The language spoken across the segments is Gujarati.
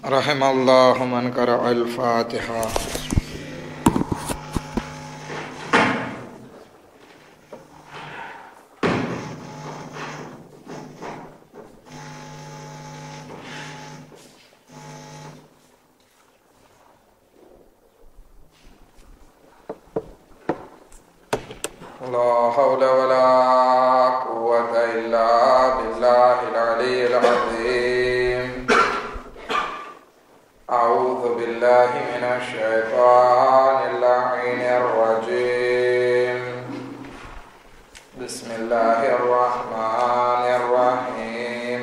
रहमल्लाहु मन क़रअल फ़ातिहा। ला हौला वला कुव्वता इल्ला बिल्लाहिल अलिय्यिल अज़ीम। अऊज़ु बिल्लाहि मिनश शैतानिर लअीनिर रजीम। बिस्मिल्लाहिर रहमानिर रहीम।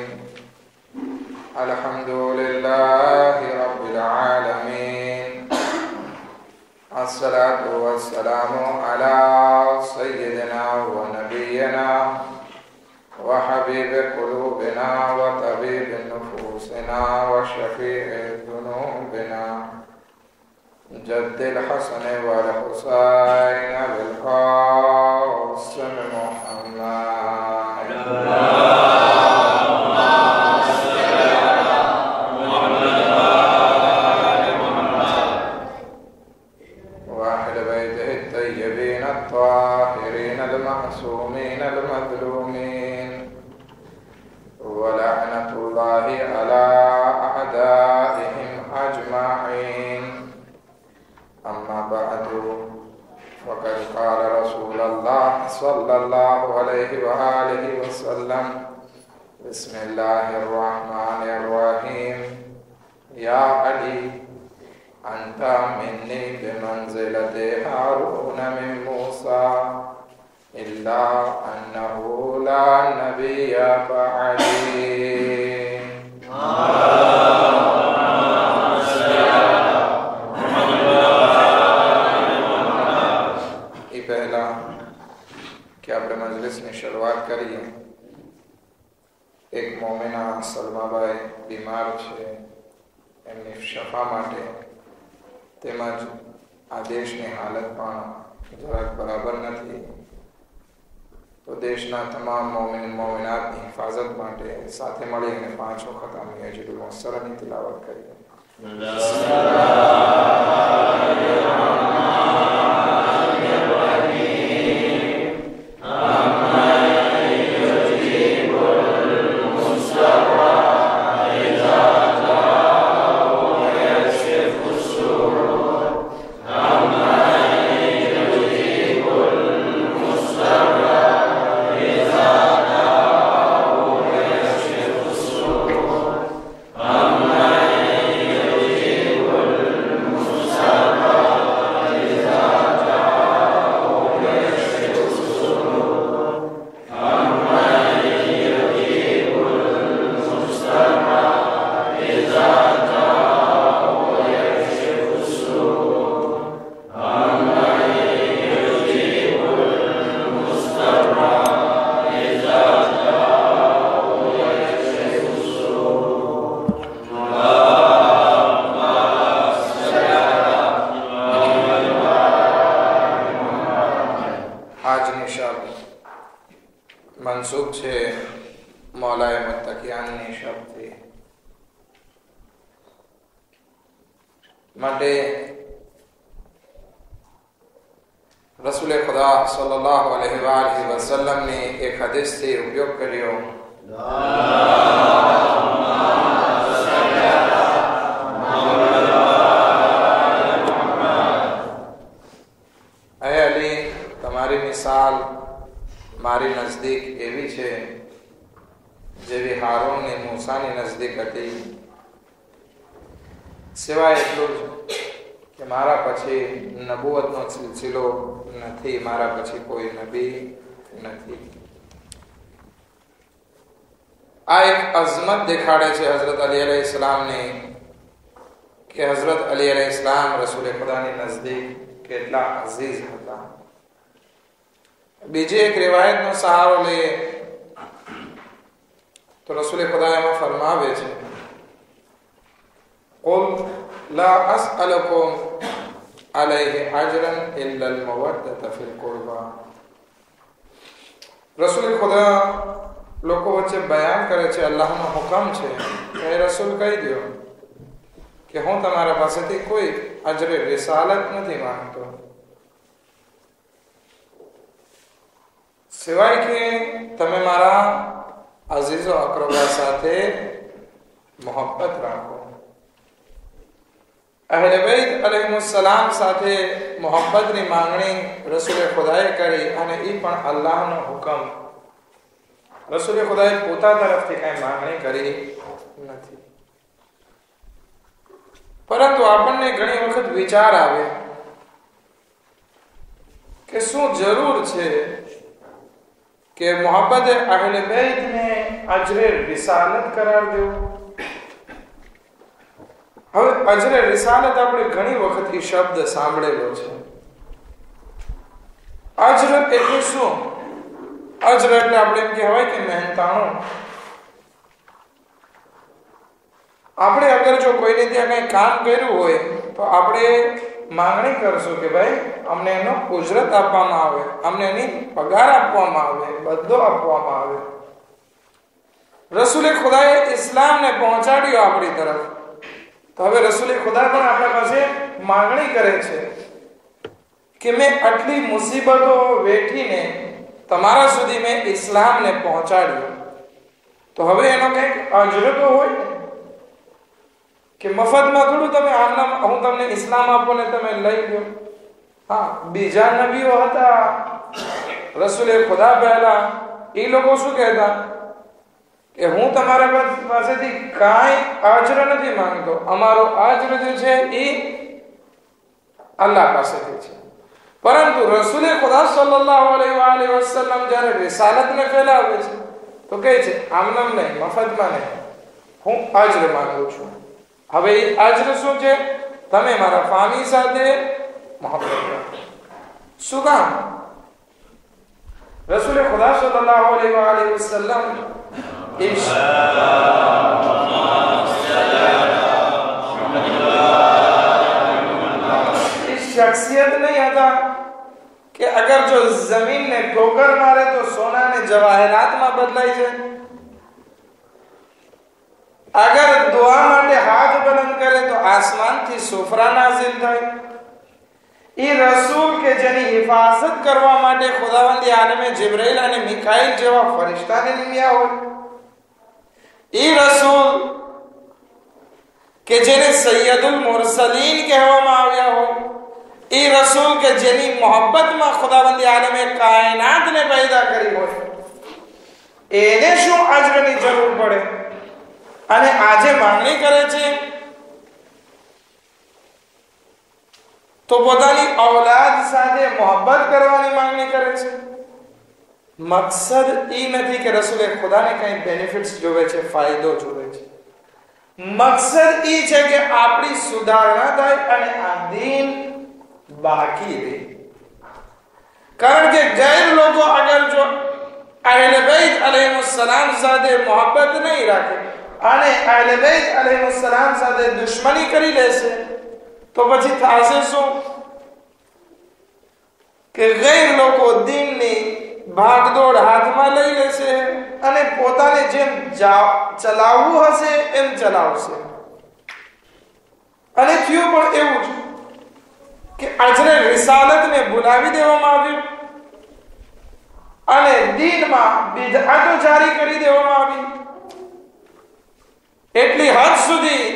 अल्हम्दुलिल्लाहि रब्बिल आलमीन। अस्सलातु वस्सलामु अला सय्यिदिना व नबिय्यिना व हबीब क़ुलूबिना व तबीब नुफूसिना व शफ़ीइ ज़ुनूबिना जद्दिल हसन वल हुसैन बिल क़ासिम المعصومين المظلومين ولعنة الله على أعدائهم أجمعين. أما بعد فقد قال رسول الله صلى الله عليه وآله وسلم بسم الله الرحمن الرحيم. يا علي أنت مني بمنزلة هارون من موسى إلا أنه لا نبي بعدي. ये पहला कि આપણે મજલિસની શરૂઆત કરીએ. એક મોમિના સલમાબાઈ બીમાર છે, એમની શફા માટે તેમજ આ દેશની હાલત પણ જરાક બરાબર નથી, તો દેશના તમામ મોમિન મોમિનાતની હિફાજત માટે સાથે મળીને 5 વખત અમે અજરુલ મુસલ્લાની તિલાવત કરીએ. منسوب છે મૌલાએ મુત્તકિયાનની શબ્દથી. માટે રસૂલે ખુદા સલ્લલ્લાહુ અલૈહિ વસલ્લમની એક હદીસથી ઉપયોગ કર્યો. અહે અલી, તમારી મિસાલ મારી નજદીક એવી છે જેવી હારૂનની મૂસાની નજદીક હતી, સિવાય એટલું જ કે મારા પછી નબુવતનો સિલસિલો નથી, મારા પછી કોઈ નબી નથી. આ એક અઝમત દેખાડે છે હઝરત અલી અલૈહિસ્સલામની, કે હઝરત અલી અલૈહિસ્સલામ રસૂલ ખુદાની નજદીક કેટલા અઝીઝ હતા. બીજી એક રિવાયતનો સહારો લઈએ તો રસૂલ ખુદા એમાં ફરમાવે છે, قل لا أسألكم عليه أجرا إلا المودة في القربى. રસૂલ ખુદા લોકો વચ્ચે બયાન કરે છે, અલ્લાહનો હુકમ છે, એ રસૂલ કહી દો કે હું તમારા પાસેથી કોઈ અજરે રિસાલત નથી માંગતો, સિવાય કે તમે મારા અઝીઝો અકરબા સાથે મોહબ્બત રાખો. અહેલે બેત અલૈહિસ્સલામ સાથે મોહબ્બતની માંગણી રસૂલે ખુદાએ કરી, અને એ પણ અલ્લાહનો હુકમ. રસૂલે ખુદાએ પોતા તરફથી કઈ માંગણી કરી નથી. પરંતુ આપણને ઘણી વખત વિચાર આવે કે શું જરૂર છે કે મોહબ્બત અહેલે બેતને અજરે રિસાલત કરાર દેવું? હવે અજરે રિસાલત આપણે ઘણી વખત એ શબ્દ સાંભળેલો છે. અજર એટલે શું? અજર એટલે આપણે એમ કહેવાય કે મહેનતાણું. આપણે અગર જો કોઈને ત્યાં કઈ કામ કર્યું હોય તો આપણે માંગણી કરશું કે ભાઈ અમને એનો ઉજરત આપવામાં આવે, અમને એની પગાર આપવામાં આવે, બદલો આપવામાં આવે. રસૂલે ખુદાએ ઇસ્લામને પહોંચાડ્યો આપણી તરફ, તો હવે રસૂલે ખુદા પણ આપણા પાસે માંગણી કરે છે કે મેં આટલી મુસીબતો વેઠીને તમારા સુધી મેં ઇસ્લામને પહોંચાડ્યો, તો હવે એનો કંઈક અજર તો હોય કે મફતમાં થોડું તમે આમના હું તમને ઇસ્લામ આપો ને તમે લઈ લો. હા, બીજા નબીઓ હતા રસૂલે ખુદા પહેલા, એ લોકો શું કહેતા કે હું તમારા પાસેથી કાંઈ અજર નથી માંગતો, અમારો અજર જે છે એ અલ્લાહ પાસેથી છે. પરંતુ રસૂલે ખુદા સલ્લલ્લાહુ અલૈહિ વસલ્લમ જ્યારે રિસાલતને ફેલાવે છે તો કહે છે આમનામ નહીં, મફતમાં નહીં, હું અજર માંગુ છું. હવે એ અજર શું છે? તમે મારા ફામી સાથે મોહબ્બત કરો. શું કામ? રસૂલે ખુદા સલ્લલ્લાહુ અલૈહિ વસલ્લમ શખ્સિયત નહીં હતા કે અગર જો જમીનને ઠોકર મારે તો સોનાને જવાહરાતમાં બદલાઈ જાય. અગર દુઆ માટે હાથ બુલંદ કરે તો આસમાનથી સુફરા નાઝિલ થાય. એ રસૂલ કે જેની હિફાજત કરવા માટે ખુદાવંદ આલમે જિબ્રાઈલ અને મિકાઈલ જેવા ફરિશ્તાને નિમ્યા હોય. એ રસૂલ કે જેને સૈયદુલ મુરસલીન કહેવામાં આવ્યા હોય. એ રસૂલ કે જેની મોહબ્બતમાં ખુદાવંદ આલમે કાયનાતને પેદા કરી હોય, એને શું અજરની જરૂર પડે? અને આજે માંગણી કરે છે તો પોતાની ઔલાદ સાથે મોહબ્બત કરવાની માંગણી કરે છે. મકસદ એ નથી કે રસૂલે ખુદાને કઈ બેનિફિટ્સ જોવે છે, ફાયદો જોવે છે. મકસદ એ છે કે આપણી સુધારણા થાય અને આ દીન બાકી રહે. કારણ કે ગેર લોકો અગર જો અહેલે બેત અલૈહિસ્સલામ સાથે મોહબ્બત નહીં રાખે અને અહેલે બેત અલૈહિસ્સલામ સાથે દુશ્મની કરી લેશે તો પછી થશે શું કે ગેર લોકો દીનની ભાગદોડ હાથમાં લઈ લેશે અને પોતાને જેમ ચલાવવું હશે એમ ચલાવશે. અને થયું પણ એવું છે કે અજરે રિસાલતને ભૂલાવી દેવામાં આવ્યું અને દીનમાં બિદઅતો જારી કરી દેવામાં આવી. એટલી હદ સુધી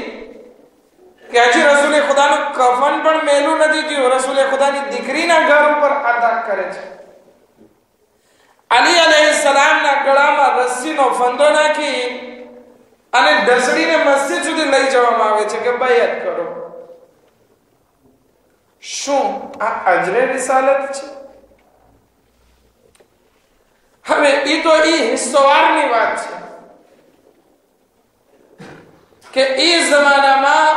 કે હજી રસૂલે ખુદાનું કફન પણ મેલું નથી થયું, રસૂલે ખુદાની દીકરીના ઘર ઉપર અટક કરે છે. અલી અલૈહિસ્સલામના ગળામાં રસ્સીનો ફંદો નાખી અને ઢસડીને મસ્જિદ સુધી લઈ જવામાં આવે છે કે બૈઅત કરો. શું આ અજરે રિસાલત છે? હવે એ તો એ હિસ્સોવારની વાત છે કે એ જમાનામાં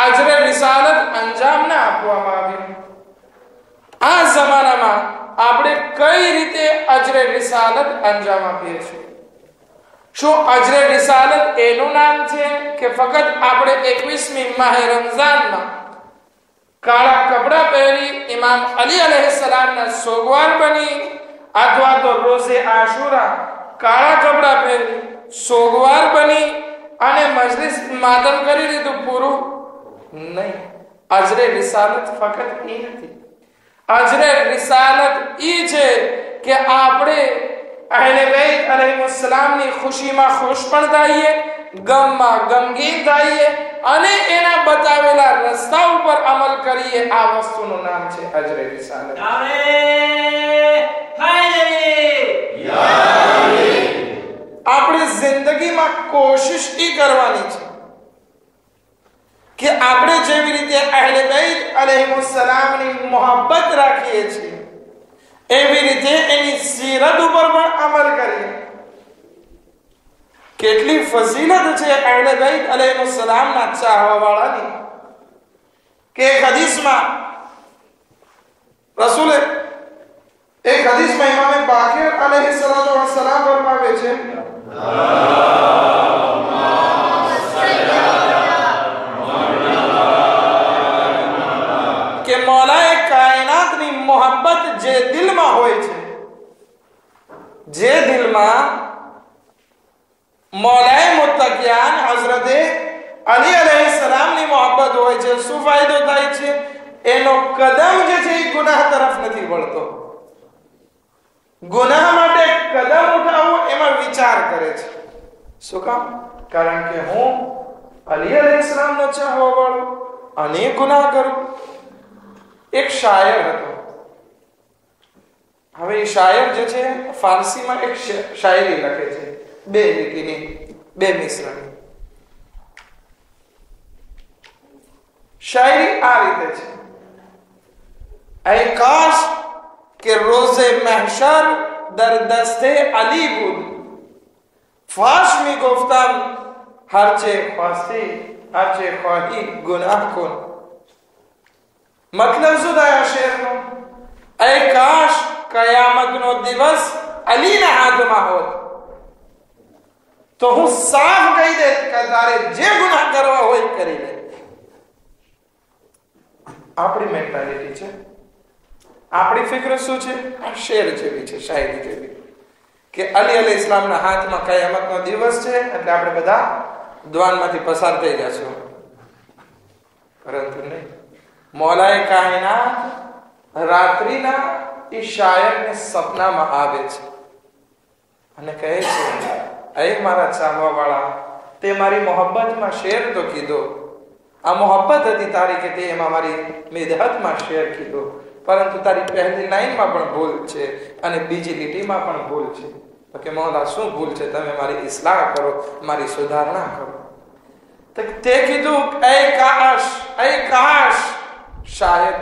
અજરે રિસાલત અંજામ ના આપવામાં આવ્યું. આ જમાનામાં આપણે કઈ રીતે અજરે રિસાલત અંજામ આપીએ છીએ? શું અજરે રિસાલત એનું નામ છે કે ફક્ત આપણે 21મી માહે રમઝાનમાં કાળા કપડા પહેરી ઇમામ અલી અલૈહિસ્સલામના સોગવાર બની અથવા તો રોઝે આશુરા કાળા કપડા પહેરી સોગવાર બની અને મજલિસ માતમ કરી લીધું પૂરું? નહીં. અજરે રિસાલત ફક્ત ઈ નથી. અજરે રિસાલત ઈ છે કે આપણે અહેલે બેત અલૈહિસ્સલામની ખુશીમાં ખુશ પણ થઈએ, ગમમાં ગમગીન થઈએ અને એના બતાવેલા રસ્તા ઉપર અમલ કરીએ. આ વસ્તુનું નામ છે અજરે રિસાલત. આપણે જિંદગીમાં કોશિશ ઈ કરવાની છે કે આપણે જેવી રીતે અહેલે બેત અલૈહિસ્સલામની મોહબ્બત રાખીએ છીએ એવી રીતે એની સીરત ઉપર પણ અમલ કરીએ. કેટલી ફઝીલત છે અહેલે બેત અલૈહિસ્સલામના ચાહવા વાળાની કે એક હદીસમાં રસૂલે એક હદીસમાં ઇમામ બાકિર અલૈહિસ્સલામ ફરમાવે છે કે મૌલાએ કાયનાતની મોહબ્બત જે દિલમાં હોય છે, જે દિલમાં મૌલાએ મુત્તકિયાન હઝરતે અલી અલૈહિસ્સલામની મોહબ્બત હોય છે, શું ફાયદો થાય છે? એનો કદમ જે છે એ ગુનાહ તરફ નથી વળતો. ગુનાહ માટે કદમ ઉઠાવવું એમાં વિચાર કરે છે. શું કામ? કારણ કે હું અલી અલૈહિસ્સલામનો ચાહવા વાળો અને ગુનાહ કરું. એક શાયર હતો. હવે એ શાયર જે છે ફારસીમાં એક શાયરી લખે છે, 2 લીટીની, 2 મિસરાની. શાયરી આ રીતે છે: ای کاش که روز محشر در دست علی بود، فاش می گفتم هرچه خواستی هرچه خواهی گناه کن. مطلب زدایا شعر નો, ای کاش قیامتનો દિવસ અલીના હાથમાં હોત તો હું સાફ કહી દેત કે તારે જે ગુનાહ કરવા હોય કરી લે. આપણી મેન્ટાલિટી છે, આપણી ફિકર શું છે? આ શેર જેવી છે, શાયરી જેવી કે અલી અલૈહિસ્સલામના હાથમાં કયામતનો દિવસ છે એટલે આપણે બધા દ્વાનમાંથી પસાર થઈ જશું. પરંતુ નહીં, મૌલાએ કાયનાત રાત્રિના એ શાયરને સપનામાં આવે છે અને કહે છે, એ મારા ચાહવા વાળા, તે મારી મોહબ્બતમાં શેર તો કીધો, આ મોહબ્બત હતી તારી કે તે એમાં મારી મિદહતમાં શેર કીધો, પરંતુ તારી પહેલી લાઈનમાં પણ ભૂલ છે અને બીજી લીટીમાં પણ ભૂલ છે. તો કે મૌલા શું ભૂલ છે? તમે મારી ઇસ્લાહ કરો, મારી સુધારણા કરો. તો તે કીધું, એ કાશ શાયદ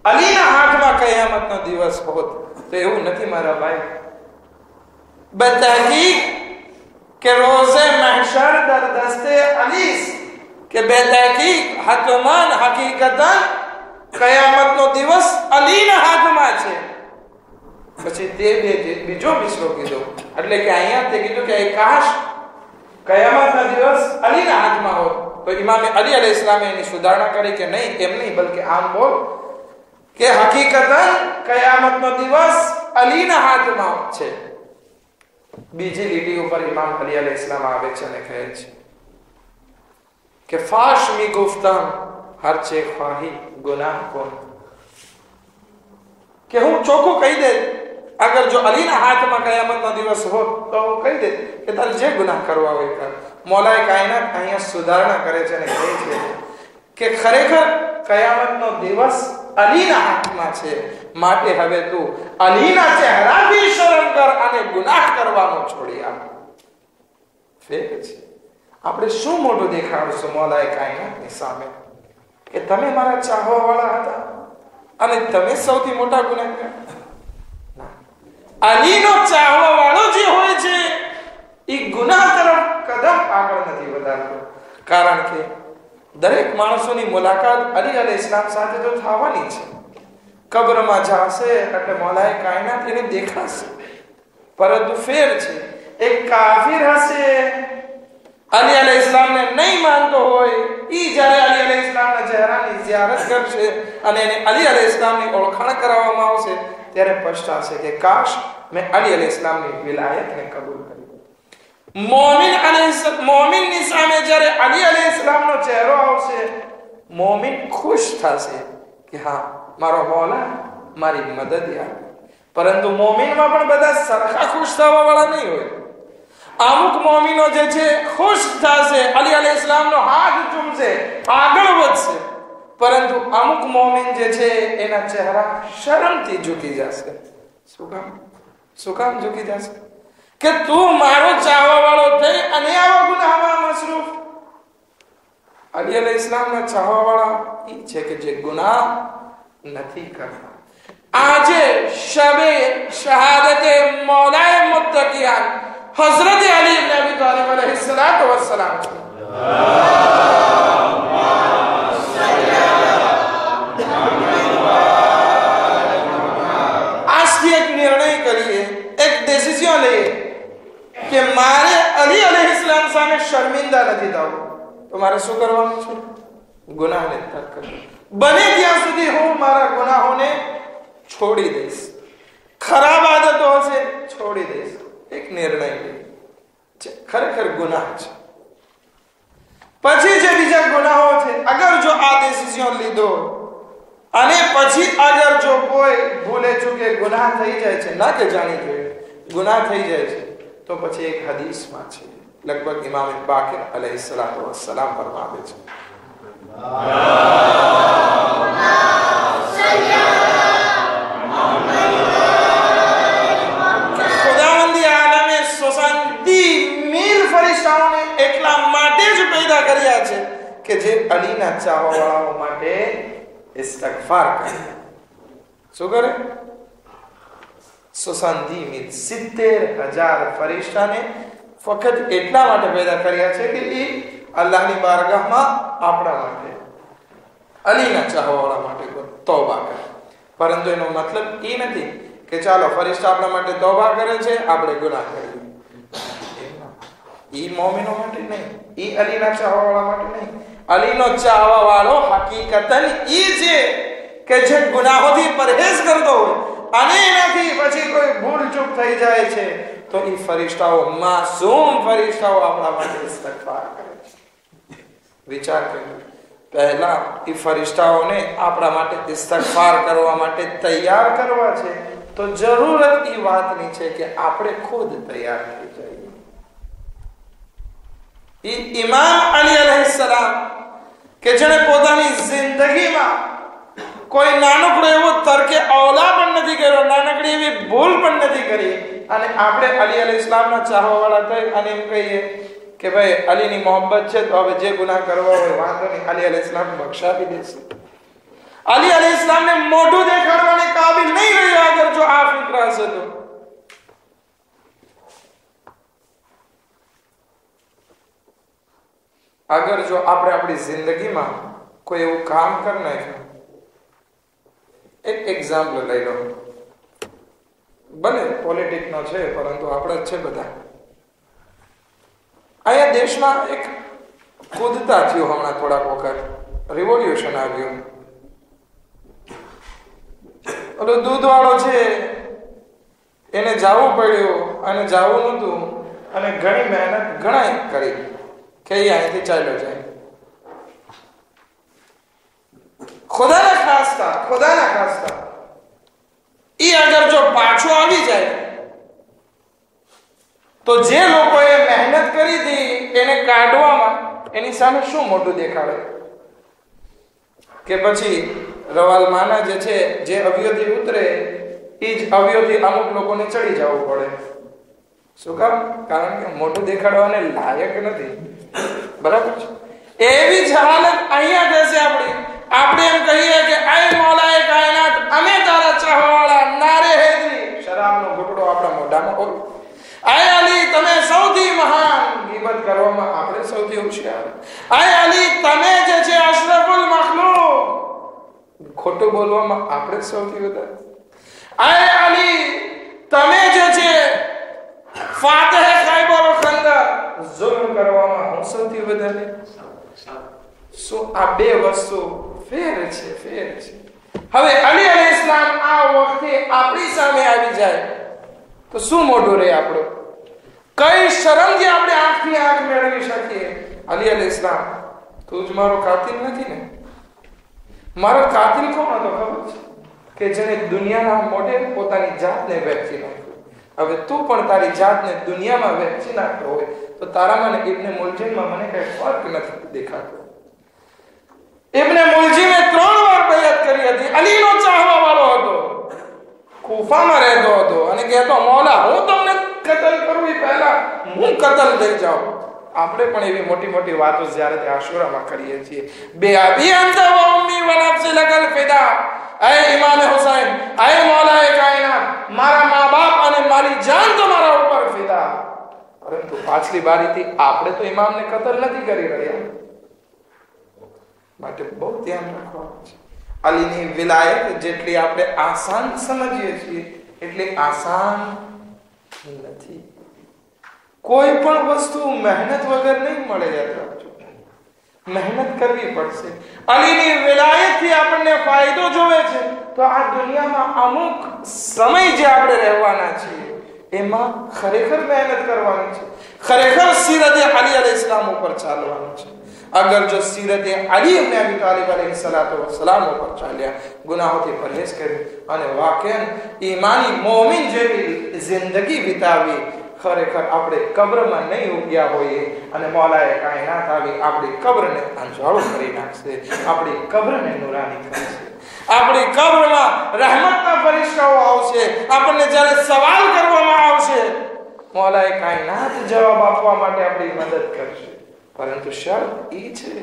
અલીના હાથમાં કયામતનો દિવસ હોત. તો એવું નથી મારા ભાઈ. બેતહકીક કે રોઝે મહશર દર દસ્તે અલીસ, કે બેતહકીક હતમન હકીકતન કયામતનો દિવસ અલીના હાથમાં છે. પછી તે બીજો મિસરો કીધો, એટલે કે અહીંયા તે કીધું કે કાશ કયામતનો દિવસ અલીના હાથમાં હોત. તો ઇમામે અલી અલૈહિસ્સલામે એની સુધારણા કરી કે નહીં, એમ નહીં, બલકે આમ બોલ કે હકીકતન કયામતનો દિવસ અલીના હાથમાં છે. બીજી લીટી ઉપર ઇમામ અલી અલૈહિસ્સલામ આવે છે અને કહે છે કે ફાશ મી ગુફતમ હરચે ખ્વાહી ગુનાહ કોન, કે હું ચોખ્ખું કહી દે, અગર જો અલીના હાથમાં કયામતનો દિવસ હોત તો હું કહી દે કે તારે જે ગુનાહ કરવા હોય કર. મૌલાએ કાયનાત અહીંયા સુધારણા કરે છે અને કહે છે કે ખરેખર કયામતનો દિવસ અલીના હાથમાં છે, માટે હવે તું અલીના ચહેરાથી શરમ કર અને ગુનાહ કરવાનો છોડી આપ. ફેર છે. આપણે શું મોટું દેખાડશું મૌલાએ કાયનાતની સામે કે તમે મારા ચાહવા વાળા હતા અને તમે સૌથી મોટા ગુનેગાર? અલીનો ચાહવા વાળો જે હોય છે એ ગુનાહ તરફ કદમ આગળ નથી વધારતો. કારણ કે દરેક માણસોની મુલાકાત અલી અલૈહિસ્સલામ સાથે તો થવાની છે. કબ્રમાં જશે એટલે મૌલાએ કાયનાત એને દેખાશે. પરંતુ ફેર છે, એક કાફિર હશે, અલી અલૈહિસ્સલામને નહીં માનતો હોય, ઈ જ્યારે અલી અલૈહિસ્સલામના ચહેરાની ઝિયારત કરશે અને એને અલી અલૈહિસ્સલામની ઓળખાણ કરાવવામાં આવશે ત્યારે પછતાશે કે કાશ મેં અલી અલૈહિસ્સલામની વિલાયતને કબૂલ કરી. મોમિનની સામે જ્યારે અલી અલૈહિસ્સલામનો ચહેરો આવશે મોમિન ખુશ થશે કે હા મારો મૌલા મારી મદદ યાર. પરંતુ મોમિનમાં પણ બધા સરખા ખુશ થવા વાળા નહીં હોય. અમુક મોમિનો જે છે ખુશ થશે, અલી અલૈહિસ્સલામનો હાથ ચૂમશે, આગળ વધશે. પરંતુ અમુક મોમિન જે છે એના ચહેરા શરમથી ઝૂકી જશે. શું કામ ઝૂકી જશે? કે તું મારો ચાહવા વાળો થઈ અને આવા ગુનાહમાં મસરૂફ. અલી અલૈહિસ્સલામના ચાહવા વાળા એ છે કે જે ગુનાહ નથી કરતા. આજે શબે શહાદતે મૌલાએ મુત્તકિયાન હઝરત અલી ઇબ્ન અબી તાલિબ अलैहिस्सलातु वस्सलाम આજથી એક નિર્ણય કરીએ, એક ડિસિઝન લઈએ કે મારે અલી અલૈહિસ્સલામ સામે શર્મિંદા નથી થવું. તો મારે શું કરવાનું છે? ગુનાહને તર્ક કરવો. બને ત્યાં સુધી હું મારા ગુનાહોને છોડી દઈશ. ખરાબ આદતો હશે છોડી દઈશ. એક નિર્ણય છે, ખરેખર ગુનાહ છે. પછી જે બીજા ગુનાહો છે, અગર જો આ ડિસિઝન લીધો અને પછી અગર જો કોઈ ભૂલે ચૂકે ગુનાહ થઈ જાય છે, ના કે જાણી જોઈએ ગુનાહ થઈ જાય છે, તો પછી એક હદીસમાં છે, લગભગ ઇમામ બાકિર अलैहिस्सलातु वस्सलाમ ફરમાવે છે, ખુદાવંદી આલમે 70 મીર ફરિશ્તાઓને એટલા માટે જ પેદા કર્યા છે કે જે અલીના ચાહવાવાળાઓ માટે ઇસ્તિગફાર કરે. શું કરે? 70 મીર 70,000 ફરિશ્તાને ફક્ત એટલા માટે પેદા કર્યા છે કે એ અલ્લાહની બારગાહમાં આપણા માટે, અલીના ચાહવાવાળા માટે તૌબા કરે. પરંતુ એનો મતલબ એ નથી કે ચાલો ફરિશ્તા આપણા માટે તૌબા કરે છે, આપણે ગુનાહ કરીએ. એ મોમિનો માટે નહીં, એ અલીના ચાહવાવાળા માટે નહીં. અલીનો ચાહવાવાળો હકીકતન એ છે કે જે ગુનાહોથી પરહેજ કરતો હોય અને એનાથી પછી કોઈ ભૂલ ચૂક થઈ જાય છે તો એ ફરિશ્તાઓ, માસૂમ ફરિશ્તાઓ આપણા માટે ઇસ્તિગફાર કરે છે. વિચાર કર્યો, પહેલા એ ફરિશ્તાઓને આપણા માટે ઇસ્તિગફાર કરવા માટે તૈયાર કરવા છે, તો જરૂરત એ વાતની છે કે આપણે ખુદ તૈયાર થઈ જઈએ. ઇમામ અલી अलैहिस्सलाम કે જેણે પોતાની જિંદગીમાં કોઈ નાનકડો એવો તર્કે ઔલા પણ નથી કર્યો, નાનકડી એવી ભૂલ પણ નથી કરી, અને આપણે અલી अलैहिस्सलामના ચાહવાવાળા થઈ અને એમ કહીએ કે ભાઈ અલીની મોહબ્બત છે તો હવે જે ગુનાહ કરવા હોય વાંધો નહીં, અલી अलैहिस्सलाम બક્ષાવી દેશે. અલી अलैहिस्सलामને મોઢું દેખાડવાને કાબિલ નહીં રહ્યા અગર જો આ ફિક્ર હશે તો. અગર જો આપણે આપણી જિંદગીમાં કોઈ એવું કામ કરી નાખ્યું, એક એક્ઝામ્પલ લઈ લો, ભલે પોલિટિક્સનો છે પરંતુ આપણે જ છે બધા. અહીંયા દેશમાં એક કૂદતા થયું હમણાં થોડાક વખત, રિવોલ્યુશન આવ્યું. ઓલો દૂધવાળો છે એને જવું પડ્યું અને જવું નહોતું, અને ઘણી મહેનત ઘણા કરી કે અહીંથી ચાલ્યો જાય. ખુદાના ખાસ્તા ઈ અગર જો પાછો આવી જાય તો જે લોકોએ મહેનત કરી હતી એને કાઢવામાં એની સામે શું મોટું દેખાડે? કે પછી રવાલ માના જે છે, જે અવયવથી ઉતરે એ જ અવયવથી અમુક લોકોને ચડી જવું પડે. શું કામ? કારણ કે મોટું દેખાડવાને લાયક નથી. બરાબર છે? એવી જ હાલત અહીંયા થશે આપણી. આપણે એમ કહીએ કે આય મૌલાએ કાયનાત, અમે તારા ચાહવાવાળા, નારે હેદરી, શરાબનો ઘૂંટડો આપણા મોઢામાં હોય. આય અલી તમે સૌથી મહાન, ગીબત કરવામાં આપણે સૌથી હોશિયાર. આય અલી તમે જે છે અશરફુલ મખલૂક, ખોટું બોલવામાં આપણે સૌથી વધારે. આય અલી તમે જે છે ફાતહ ખૈબર ખંદર, જુલ્મ કરવામાં હું સૌથી વધારે. શું આ બે વસ્તુ ફેર છે? હવે અલી अलैहिस्सलाम આ વખતે આપણી સામે આવી જાય તો શું મોઢું રહે આપણું? કઈ શરમથી આપણે આંખની આંખ મેળવી શકીએ? અલી अलैहिस्सलाम તું જ મારો કાતિલ નથી ને, મારો કાતિલ કોણ હતો ખબર છે? કે જેને દુનિયાના મોઢે પોતાની જાતને વેચી નાખ્યો. હવે તું પણ તારી જાતને દુનિયામાં વેચી નાખ્યો હોય તો તારામાં ને ઇબ્ને મુલજીમમાં મને કઈ ફરક નથી દેખાતો. ઇબ્ને મુલજીમે 3 વાર બૈઅત કરી હતી. અલીનો ચાહવા વાળો હતો, કૂફામાં રહેતો હતો અને કહેતો મૌલા હું તમને કતલ કરું એ પહેલા હું કતલ થઈ જાઉં. આપણે પણ એવી મોટી મોટી વાતો જ્યારે તે આશુરામાં કરીએ છીએ. બે અબી અંતા વ ઉમ્મી વ નફસી લકલ ફિદા, અય ઇમામ હુસૈન, અય મૌલાએ કાયનાત, મારા મા બાપ અને મારી જાન તમારા ઉપર ફિદા. પરંતુ પાછલી બારીથી આપણે તો ઇમામને કતલ નથી કરી રહ્યા. માટે બહુ ધ્યાન રાખવાનું છે. અલીની વિલાયત જેટલી આપણે આસાન સમજીએ છીએ એટલી આસાન નથી. કોઈ પણ વસ્તુ મહેનત વગર નહીં મળે. યાદ રાખજો, મહેનત કરવી પડશે. અલીની વિલાયતથી આપણને ફાયદો જોવે છે તો આ દુનિયામાં અમુક સમય જે આપણે રહેવાના છીએ એમાં ખરેખર મહેનત કરવાની છે. ખરેખર સીરતે અલી અલૈહિસ્સલામ ઉપર ચાલવાનું છે. અગર જો સીરતે અલી ઇબ્ન અબી તાલિબ અલૈહિસ્સલામ ઉપર ચાલ્યા, ગુનાહોથી પરહેજ કર્યું અને વાકઈન ઈમાની મોમિન જેવી જિંદગી વિતાવી, ખરેખર આપણે કબ્રમાં નહીં ઉગ્યા હોઈએ અને મૌલાએ કાયનાત આવી આપણી કબ્રને અંજાળો કરી નાખશે, આપણી કબ્રને નુરાની કરશે. આપણી કબ્રમાં રહેમતના ફરિશ્તાઓ આવશે. આપણને જ્યારે સવાલ કરવામાં આવશે મૌલાએ કાયનાત જવાબ આપવા માટે આપણી મદદ કરશે. પરંતુ શરત એ છે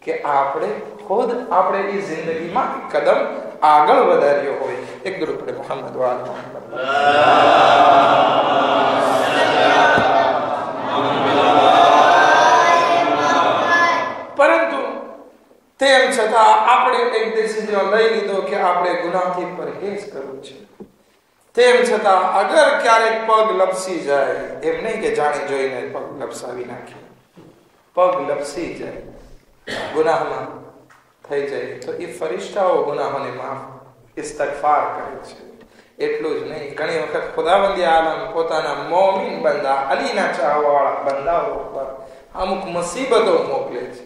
કે આપણે ખુદ આપણે એ જિંદગીમાં કદમ આગળ વધાર્યો હોય. એક દરૂદ પડે મોહમ્મદ વાલ મોહમ્મદ. પરંતુ તેમ છતાં આપણે એક ડિસિઝન લઈ લીધો કે આપણે ગુનાહથી પરહેજ કરવું છે. તેમ છતાં અગર ક્યારેક પગ લપસી જાય, એમ નહીં કે જાણી જોઈને પગ લપસાવી નાખીએ, પગ લપસી જાય, ગુનાહમાં થઈ જાય તો એ ફરિશ્તાઓ ગુનાહોને માફ ઇસ્તગફાર કરે છે. એટલું જ નહીં, ઘણી વખત ખુદાવંદી આલમ પોતાના મોમિન બંદા, અલીના ચાહવાવાળા બંદાઓ ઉપર અમુક મુસીબતો મોકલે છે,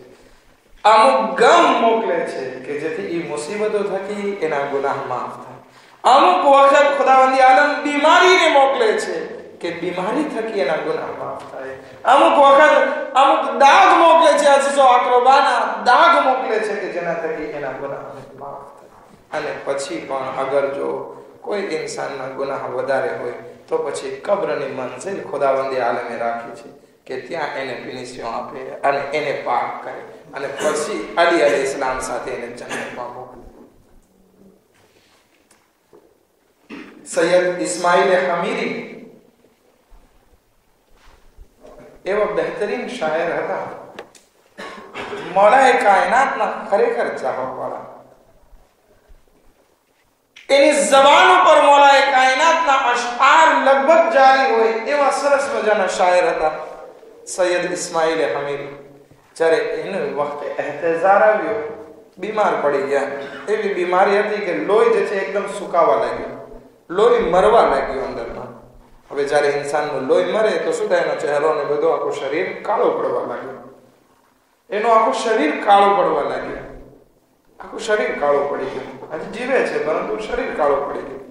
અમુક ગમ મોકલે છે કે જેથી એ મુસીબતો થકી એના ગુનાહ માફ થાય. અમુક વખત ખુદાવંદી આલમ બીમારીને મોકલે છે કે બીમારી થકી એના ગુનાહ માફ થાય. અમુક વખત અમુક દાગ મોકલે છે, અજીઝો અકરબાના દાગ મોકલે છે કે જેના થકી એના ગુનાહ માફ થાય. અને પછી પણ અગર જો કોઈ ઇન્સાનના ગુનાહ વધારે હોય તો પછી કબ્રની મંઝિલ ખુદાવંદી આલમે રાખી છે કે ત્યાં એને ફિનિશિંગ આપે અને એને પાક કરે અને પછી અલી અલૈહિસ્સલામ સાથે એને જન્નતમાં મોકલે. સૈયદ ઇસ્માઇલ હમીરી એવા બહેતરીન શાયર હતા, મૌલાએ કાયનાતના ખરેખર ચાહવાવાળા. એની જબાન ઉપર મૌલાએ કાયનાતના અશઆર લગભગ જારી હોય એવા સરસ મજાના શાયર હતા સૈયદ ઇસ્માઇલ હમીરી. જ્યારે એને વખતે એહતેજાર આવ્યો, બીમાર પડી ગયા. એવી બીમારી હતી કે લોહી જે છે એકદમ સુકાવા લાગ્યું, લોહી મરવા લાગ્યું અંદરમાં. હવે જ્યારે ઇન્સાનનું લોહી મરે તો શું થાય? એનો ચહેરો ને બધું આખું શરીર કાળો પડવા લાગ્યું. એનું આખું શરીર કાળું પડવા લાગ્યું, આખું શરીર કાળું પડી ગયું. હજી જીવે છે પરંતુ શરીર કાળું પડી ગયું.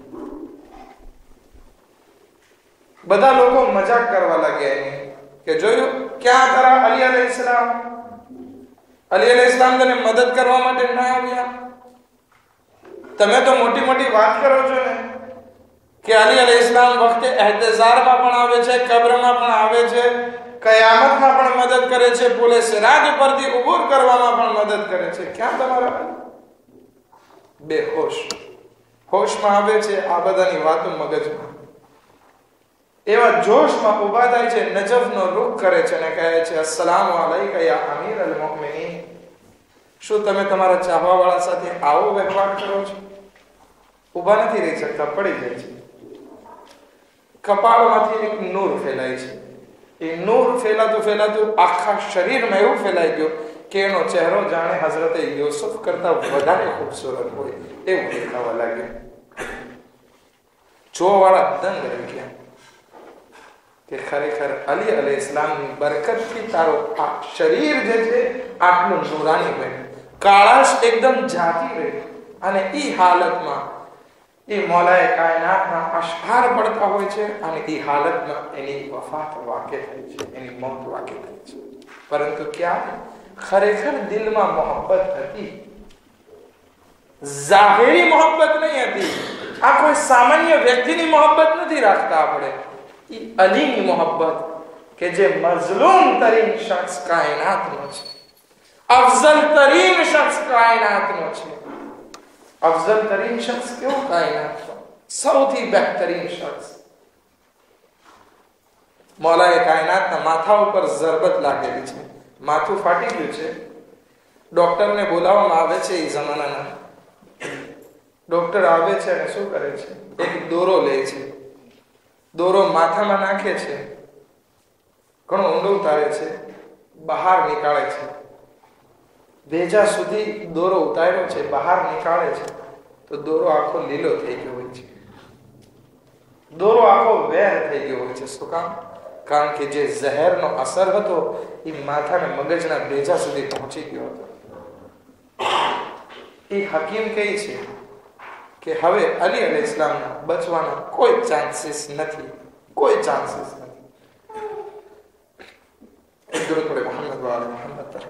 બધા લોકો મજાક કરવા લાગ્યા એની કે જોયું ક્યાં તારા અલી અલૈહિસ્સલામ, અલી અલૈહિસ્સલામ તને મદદ કરવા માટે ના આવ્યા? તમે તો મોટી મોટી વાત કરો છો ને કે અલી અલૈહિસ્સલામ વખતે એહતજારમાં પણ આવે છે, કબ્રમાં પણ આવે છે, કયામતમાં પણ મદદ કરે છે, પુલે સિરાત ઉપરથી ઉબૂર કરવામાં પણ મદદ કરે છે. ક્યાં તમારા બેહોશ? હોશમાં આવે છે આ બધાની વાતો મગજમાં, એવા જોશમાં ઉભા થાય છે, નજફનો રૂખ કરે છે અને કહે છે અસ્સલામુ અલૈકા યા અમીર અલ મુમિનીન. શું તમે તમારા ચાહવાવાળા સાથે આવો વ્યવહાર કરો છો? ઉભા નથી રહી શકતા, પડી જાય છે. કપાળમાંથી એક નૂર ફેલાય છે. એ નૂર ફેલાતું ફેલાતું આખા શરીરમાં એવું ફેલાઈ ગયું કે એનો ચહેરો જાણે હઝરત યુસુફ કરતા વધારે ખૂબસૂરત હોય એવું દેખાવા લાગ્યું. જોવાવાળા દંગ રહી ગયા કે ખરેખર અલી અલૈહિસ્સલામની બરકતથી તારો આ શરીર જે છે આટલું નૂરાની બન્યું. કાળાશ એકદમ જાતી રહી અને એ હાલતમાં એ મોલાએ કાયનાતના અશહાર પડતા હોય છે અને એ હાલતમાં એની વફાત વાકે થઈ છે, એની મોત વાકે થઈ છે. પરંતુ ક્યારે ખરેખર દિલમાં મોહબ્બત હતી, જાહેરી મોહબ્બત નહીં હતી. આ કોઈ સામાન્ય વ્યક્તિની મોહબ્બત નથી રાખતા આપણે. એ અલીની મોહબ્બત કે જે મઝલૂમ તરીન શખ્સ કાયનાતનો છે, અફઝલ તરીન શખ્સ કાયનાતનો છે. અફઝલ તરીન શખ્સ કેવો કાયનાતનો? સૌથી બહેતરીન શખ્સ. મૌલાએ કાયનાતના માથા ઉપર ઝરબત લાગેલી છે, માથું ફાટી ગયું છે. ડોક્ટરને બોલાવવામાં આવે છે. એ જમાનાના ડોક્ટર આવે છે અને શું કરે છે? એક દોરો લે છે, દોરો માથામાં નાખે છે, ઘણો ઊંડો ઉતારે છે, બહાર નીકાળે છે. ભેજા સુધી દોરો ઉતાર્યો છે, બહાર નીકાળે છે તો દોરો આખો લીલો થઈ ગયો હોય છે, દોરો આખો વેર થઈ ગયો હોય છે. શું કામ? કારણ કે જે ઝહેરનો અસર હતો એ માથાને મગજના ભેજા સુધી પહોંચી ગયો હતો. એ હકીમ કહે છે કે હવે અલી અલૈહિ ઇસ્લામના બચવાના કોઈ ચાન્સીસ નથી, કોઈ ચાન્સીસ નથી. એક દુરૂદ પડે મોહમ્મદ વાલે મોહમ્મદ પર.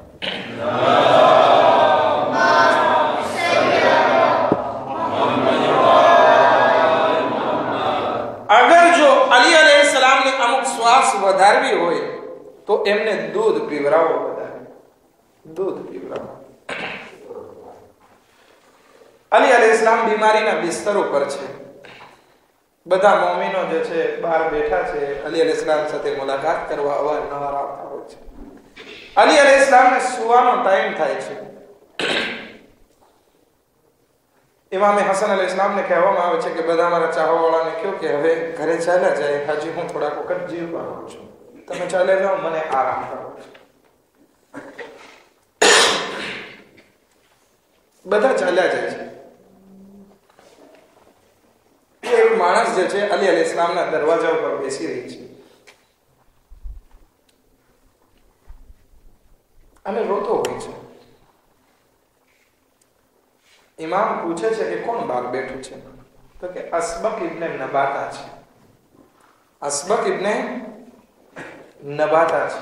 અગર જો અલી અલૈહિ સલામની અમુક શ્વાસ વધારવી હોય તો એમને દૂધ પીવરાવો, વધારે દૂધ પીવરાવો. અલી અલૈહિ સલામ બીમારીના બિસ્તર ઉપર છે. બધા મોમિનો જે છે બહાર બેઠા છે, અલી અલૈહિ સલામ સાથે મુલાકાત કરવા અવારનવાર આવતા હોય છે. અલી અલૈહિ સલામને સુવાનો ટાઈમ થાય છે. ઇમામે હસન અલૈહિ સલામને કહેવામાં આવે છે કે બધા મારા ચાહવાવાળાને કહો કે હવે ઘરે ચાલ્યા જાય, હજી હું થોડાક વખત જીવવાનો છું, તમે ચાલ્યા જાઓ, મને આરામ કરો. બધા ચાલ્યા જાય છે. એક માણસ જે છે અલી અલૈહિ સલામના દરવાજા ઉપર બેસી રહી છે અને રોતો હોય છે. ઇમામ પૂછે છે કે કોણ બહાર બેઠું છે? તો કે અસબક ઇબ્ને નબાતા છે. અસબક ઇબ્ને નબાતા છે.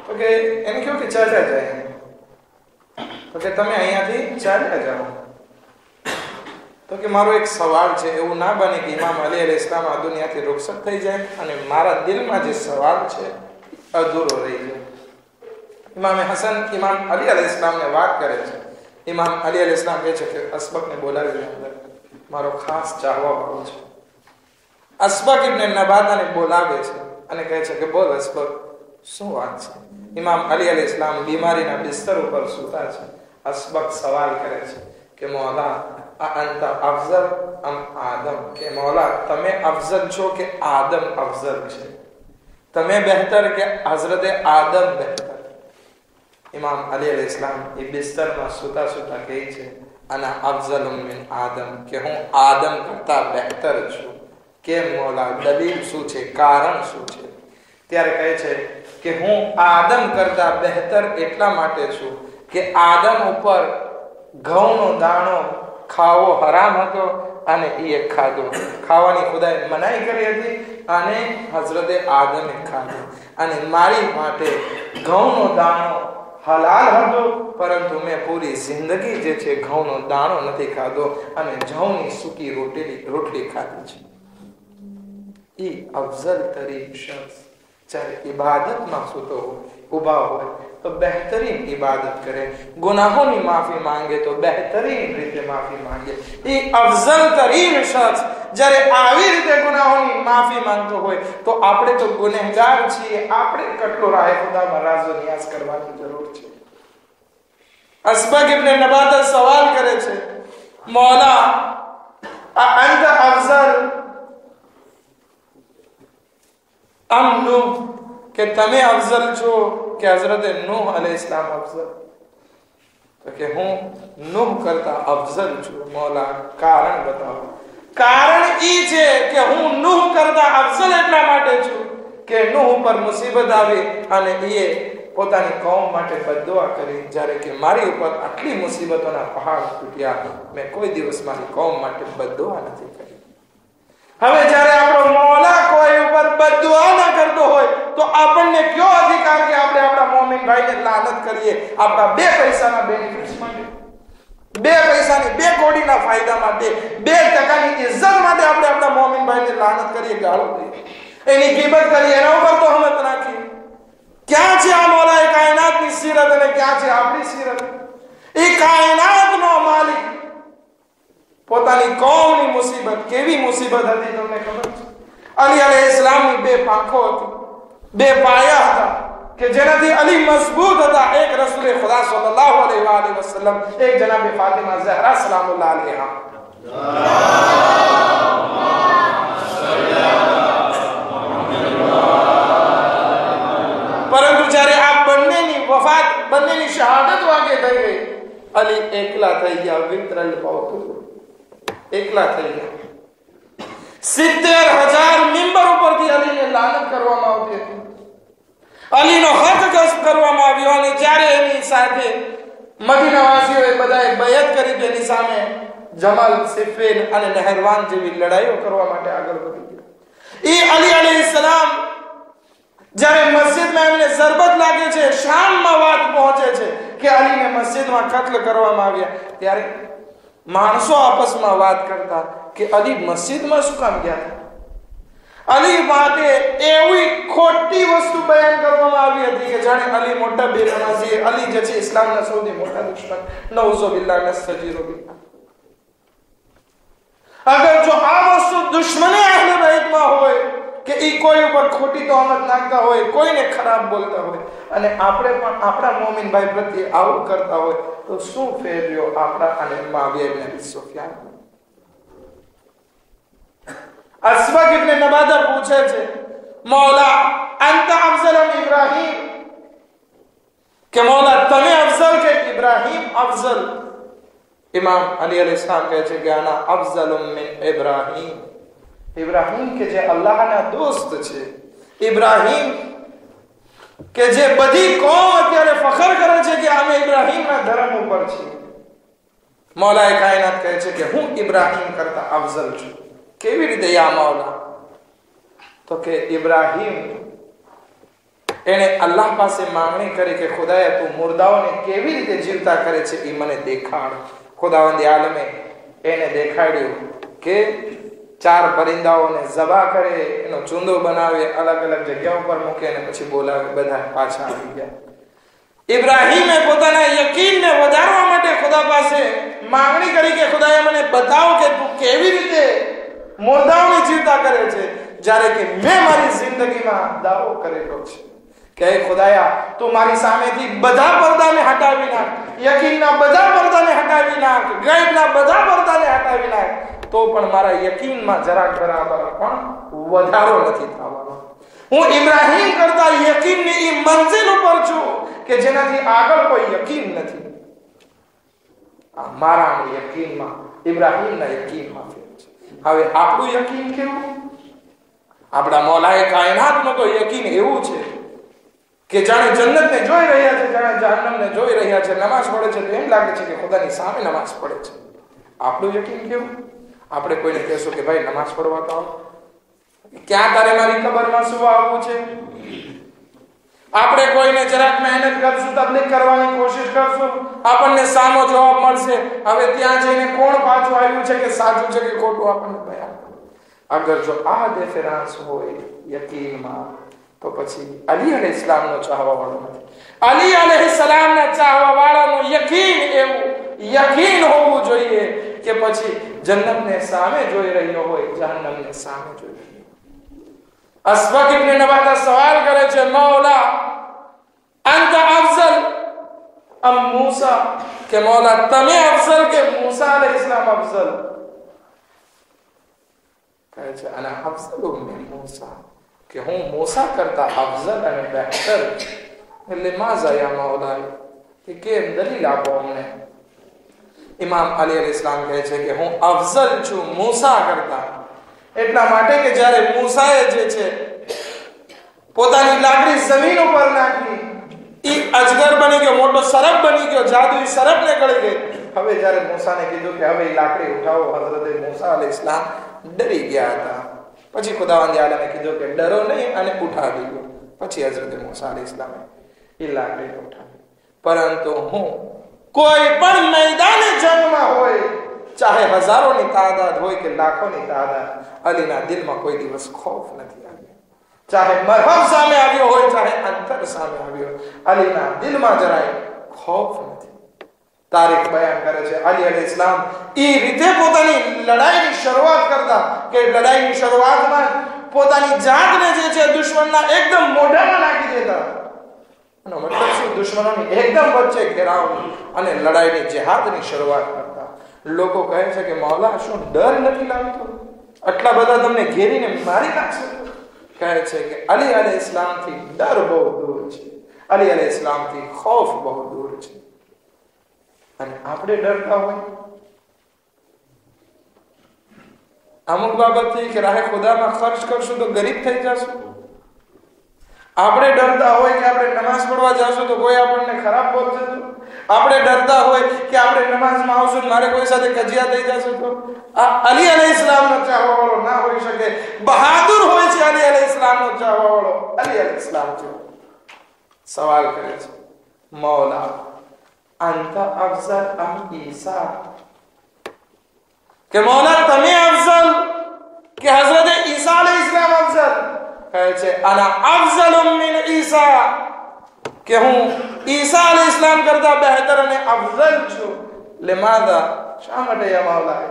તો કે એને કહ્યું કે ચાલ્યા જાય, તો કે તમે અહીંયાથી ચાલ્યા જાઓ. તો કે મારો એક સવાલ છે, એવું ના બને કે ઇમામ અલી અલૈહિ સલામ આ દુનિયાથી રૂખસત થઈ જાય અને મારા દિલમાં જે સવાલ છે અધૂરો રહી જાય. ઇમામે હસન ઇમામ અલી અલૈહિ સલામને વાત કરે છે. ઇમામ અલી અલૈહિ સલામ કહે છે કે અસબકને બોલાવી અંદર, મારો ખાસ ચાહવા વાળો છે. અસબક ઇબ્ને નબાતાને બોલાવે છે અને કહે છે કે બોલ અસબક, શું વાત છે? ઇમામ અલી અલૈહિ સલામ બીમારીના બિસ્તર ઉપર સૂતા છે. અસબક સવાલ કરે છે કે મૌલા અંત અફઝલ અમ આદમ, કે મૌલા તમે અફઝલ છો કે આદમ અફઝલ છે? તમે બહેતર કે હઝરત આદમ બહેતર? ઇમામ અલી અલૈહિ સલામ એ બિસ્તરમાં સૂતા સૂતા કહે છે અના અફઝલ મિન આદમ, કે હું આદમ કરતા બહેતર છું. કેમ મૌલા? દલીલ શું છે? કારણ શું છે? ત્યારે કહે છે કે હું આદમ કરતા બહેતર એટલા માટે છું કે આદમ ઉપર ઘઉંનો દાણો ખાવો હરામ હતો અને એ ખાધો. ખાવાની ખુદાએ મનાઈ કરી હતી અને હઝરતે આદમે ખાધો. અને મારી માટે ઘઉંનો દાણો હલાલ હતો, પરંતુ મેં પૂરી જિંદગી જે છે ઘઉંનો દાણો નથી ખાધો અને જવની સૂકી રોટલી ખાધી છે. એ અફઝલ તરીન શખ્સ જ્યારે ઇબાદતમાં સૂતો હોય, ઉભા હોય તો બહેતરીન ઇબાદત કરે, ગુનાહોની માફી માંગે તો બહેતરીન રીતે માફી માંગે. એ અફઝલ તરીન શખ્સ જ્યારે આવી રીતે ગુનાહોની માફી માંગતો હોય તો આપણે તો ગુનેહગાર છીએ, આપણે કેટલો રાહે ખુદામાં રાઝો નિયાઝ કરવાની જરૂર છે. અસબક ઇબ્ને નબાતા સવાલ કરે છે, મૌલા અંત અફઝલ અમ નૂહ, કે તમે અફઝલ છો કે હઝરત નૂહ અલૈહિ સલામ અફઝલ? તો કે હું નૂહ કરતા અફઝલ છું. મૌલા કારણ બતાવો. કારણ ઈ છે કે હું નૂહ કરતા અફઝલ એટલા માટે છું કે નૂહ ઉપર મુસીબત આવી અને એ પોતાની કૌમ માટે બદદુઆ કરી, જ્યારે કે મારી ઉપર આટલી મુસીબતોના પહાડ તૂટ્યા, મેં કોઈ દિવસ મારી કૌમ માટે બદદુઆ નથી કરી. હવે જ્યારે આપણો મૌલા કોઈ ઉપર બદદુઆ ના કરતો હોય તો આપણને કયો અધિકાર કે આપણે આપણા મોમિન ભાઈને લાનત કરીએ આપણા 2 પૈસાના બેનિફિટ્સ માટે, 2 પૈસાની 2 કોડીના ફાયદા માટે, 2% ઇજ્જત માટે આપણે આપણા મોમિન ભાઈને લાનત કરીએ, ગાળો દઈએ, એની ગીબત કરીએ, એના ઉપર તો હમત રાખીએ. ક્યાં છે આ મૌલાએ કાયનાતની સીરત અને ક્યાં છે આપણી સીરત? એ કાયનાતનો માલિક પોતાની કોમની મુસીબત, કેવી મુસીબત હતી તમને ખબર છે? અલી અલૈહિસ્સલામની 2 પાંખો હતી, 2 પાયા હતા કે જેનાથી અલી મજબૂત હતા. એક રસૂલે ખુદા સલ્લલ્લાહુ અલૈહિ વસલ્લમ, એક જનાબે ફાતિમા ઝહરા સલામુલ્લાહ અલૈહા. પરંતુ જ્યારે આ બંનેની વફાત, બંનેની શહાદત વાગે થઈ ગઈ, અલી એકલા થઈ ગયા. વિતરલ પૌતું એકલા થઈ ગયા. 70,000 મિંબર ઉપરથી અલીને લાનત કરવામાં આવતી હતી, અલીનો હક ગસ્ત કરવામાં આવ્યો. અને જ્યારે એની સાથે મદીનાવાસીઓએ બધાએ બયત કરી તેની સામે જમલ, સિફીન અને નહેરવાન જેવી લડાઈઓ કરવા માટે આગળ વધી ગયા. એ અલી અલૈહિસ્સલામ જ્યારે મસ્જિદમાં એમને ઝરબત લાગે છે, શામમાં વાત પહોંચે છે કે અલીને મસ્જિદમાં કત્લ કરવામાં આવ્યા, ત્યારે માણસો આપસમાં વાત કરતા કે અલી મસ્જિદમાં શું કામ ગયા? અલી માટે એવી ખોટી વસ્તુ બયાન કરવામાં આવી હતી કે જાણે અલી મોટા બેનમાઝી, અલી જે છે ઇસ્લામના સૌથી મોટા દુશ્મન, નઉઝુ બિલ્લાહ નસ્તજીરુ બિલ્લાહ. અગર જો આ વસ્તુ દુશ્મને અહલે બેતમાં હોય કે ઈ કોઈ ઉપર ખોટી તોહમત નાખતા હોય, કોઈને ખરાબ બોલતા હોય, અને આપણે પણ આપણા મોમિન ભાઈ પ્રત્યે આવું કરતા હોય, તો શું ફેર રહ્યો આપણા અને મુઆવિયા ઇબ્ન અબી સુફિયાન? અસ્વક ઇબ્ન નબાદા પૂછે છે, મૌલા અંત અફઝલ અમ ઇબ્રાહીમ, કે મૌલા તમે અફઝલ કે ઇબ્રાહીમ અફઝલ? ઇમામ અલી અલૈહિસ્સલામ કહે છે કે આના અફઝલ મિન ઇબ્રાહીમ. ઇબ્રાહીમ કે જે અલ્લાહના દોસ્ત છે, ઇબ્રાહીમ કે જે બધી કોમ અત્યારે ફખર કરે છે કે અમે ઇબ્રાહીમના ધર્મ ઉપર છીએ. મૌલાએ કાયનાત કહે છે કે હું ઇબ્રાહીમ કરતા અફઝલ છું. કેવી રીતે યા મૌલા? તો કે ઇબ્રાહીમ એને અલ્લાહ પાસે માંગણી કરી કે ખુદાયા તું મુર્દાઓને કેવી રીતે જીવતા કરે છે એ મને દેખાડ. ખુદાવંદ આલમે એને દેખાડ્યું કે 4 પરિંદાઓને ઝબા કરે, એનો ચૂંદો બનાવે, અલગ અલગ જગ્યા ઉપર મૂકે અને પછી બોલાવે, બધા પાછા આવી ગયા. ઇબ્રાહીમે પોતાના યકીનને વધારવા માટે ખુદા પાસે માંગણી કરી કે ખુદાએ મને બતાવો કે તું કેવી રીતે મુર્દાઓને જીવતા કરે છે, જ્યારે કે મેં મારી જિંદગીમાં દાવો કરેલો છે કે ખુદાયા તું મારી સામેથી બધા પડદાને હટાવી નાખ, યકીનના બધા પડદાને હટાવી નાખ, ગૈબના બધા પડદાને હટાવી નાખ, તો પણ મારા યકીનમાં જરાક બરાબર પણ વધારો નથી થવાનો. હું ઇબ્રાહીમ કરતા યકીનની એ મંજિલ ઉપર છું કે જેનાથી આગળ કોઈ યકીન નથી. મારા યકીનમાં, ઇબ્રાહીમના યકીનમાં ફેર છે. હવે આપણું યકીન કેવું? આપણા મૌલાએ કાયનાતનો તો યકીન એવું છે કે જાણે જન્નતને જોઈ રહ્યા છે, જાણે જહન્નમને જોઈ રહ્યા છે, નમાઝ પડે છે તો એમ લાગે છે કે ખુદાની સામે નમાઝ પડે છે. આપણું યકીન કેવું? આપણે કોઈને કહેશું કે ભાઈ નમાઝ પડવા તો આવો, ક્યાં તારે મારી કબરમાં સુવા આવવું છે? આપણે કોઈને જરાક મહેનત કરશું, તબલીગ કરવાની કોશિશ કરશું, આપણને સામો જવાબ મળશે. હવે ત્યાં જઈને કોણ પાછું આવ્યું છે કે સાચું છે કે ખોટું આપણને બયાન. અગર જો આ ડિફરન્સ હોય યકીનમાં, તો પછી અલી અલૈહિસ્સલામનો ચાહવા વાળો નથી. અલી અલૈહિસ્સલામના ચાહવા વાળાનું યકીન એવું યકીન હોવું જોઈએ કે પછી જન્નતને સામે જોઈ રહ્યો હોય, જહન્નમને સામે જોઈ રહ્યો. અસ્વક ઇબ્ન નબાદા સવાલ કરે છે, મૌલા અંત અફઝલ અમ મૂસા, કે મૌલા તમે અફઝલ કે મૂસા અલૈહિસ્સલામ અફઝલ? કહે છે અના અફઝલ મિન મૂસા, કે હું મૂસા કરતા અફઝલ અને બહેતર. એટલે માઝા યા મૌલા, કે કેમ દલીલ આપો અમને. ઇમામ અલી અલૈહિસ્સલામ કહે છે કે હું અફઝલ છું મૂસા કરતા, એટલા માટે કે જ્યારે મૂસાએ જે છે પોતાની લાકડી જમીન ઉપર નાખી એ અજગર બની ગયો, મોટો સરપ બની ગયો, જાદુઈ સરપને ગળી ગઈ. હવે જ્યારે મૂસાને કીધું કે હવે લાકડી ઉઠાવો, હઝરત મૂસા અલૈહિસ્સલામ ડરી ગયા હતા. પછી ખુદાવંદ આલમે કીધું કે ડરો નહીં અને ઉઠાવી દો. પછી હઝરત મૂસા અલૈહિસ્સલામે એ લાકડી ઉઠાવી. પરંતુ હું કોઈ પણ મેદાને જંગમાં હોય, ચાહે હજારોની તાદાદ હોય કે લાખોની તાદાદ, અલીના દિલમાં કોઈ દિવસ ખૌફ નથી આવ્યો. ચાહે મરહબ સામે આવ્યો હોય, ચાહે અંતર સામે આવ્યો, અલીના દિલમાં જરાય ખૌફ નથી. તારીખ બયાન કરે છે અલી અલૈહિસ્સલામ એ રીતે પોતાની લડાઈની શરૂઆત કરતા કે લડાઈની શરૂઆતમાં પોતાની જાતને જે છે દુશ્મનના એકદમ મોઢામાં નાખી દેતા. એનો મતલબ શું? દુશ્મનોની એકદમ વચ્ચે ઘેરાવ અને લડાઈની જિહાદની શરૂઆત કરતા. લોકો કહે છે કે મૌલા શું ડર નથી લાગતો? આટલા બધા તમને ઘેરીને મારી નાખશે? કહે છે કે અલી અલૈહિસ્સલામથી ડર બહુ દૂર છે, અલી અલૈહિસ્સલામથી ખૌફ બહુ દૂર છે. અને આપણે ડરતા હોય અમુક બાબતથી કે રાહે ખુદામાં ખર્ચ કરશું તો ગરીબ થઈ જશું. આપણે ડરતા હોય કે આપણે નમાઝ પઢવા જશું તો કોઈ આપણને ખરાબ બોલશે. આપણે ડરતા હોય કે આપણે નમાઝમાં આવશું મારે કોઈ સાથે કજિયા થઈ જશે તો આ અલી અલૈહિસ્સલામનો ચાહવા વાળો ના હોઈ શકે. બહાદુર હોય છે અલી અલૈહિસ્સલામનો ચાહવા વાળો. અલી અલૈહિસ્સલામ સવાલ કરે છે, મૌલા અંતા અફઝલ અમ ઈસા, કે મૌલા તમે અફઝલ કે હઝરત ઈસા અલૈહિસ્સલામ અફઝલ? કહે છે અના અફઝલ મિન ઈસા, કે હું ઈસા અલૈહિસ્સલામ કરતા બહેતર અને અફઝલ છું. લિમાદા, શા માટે યા મૌલા?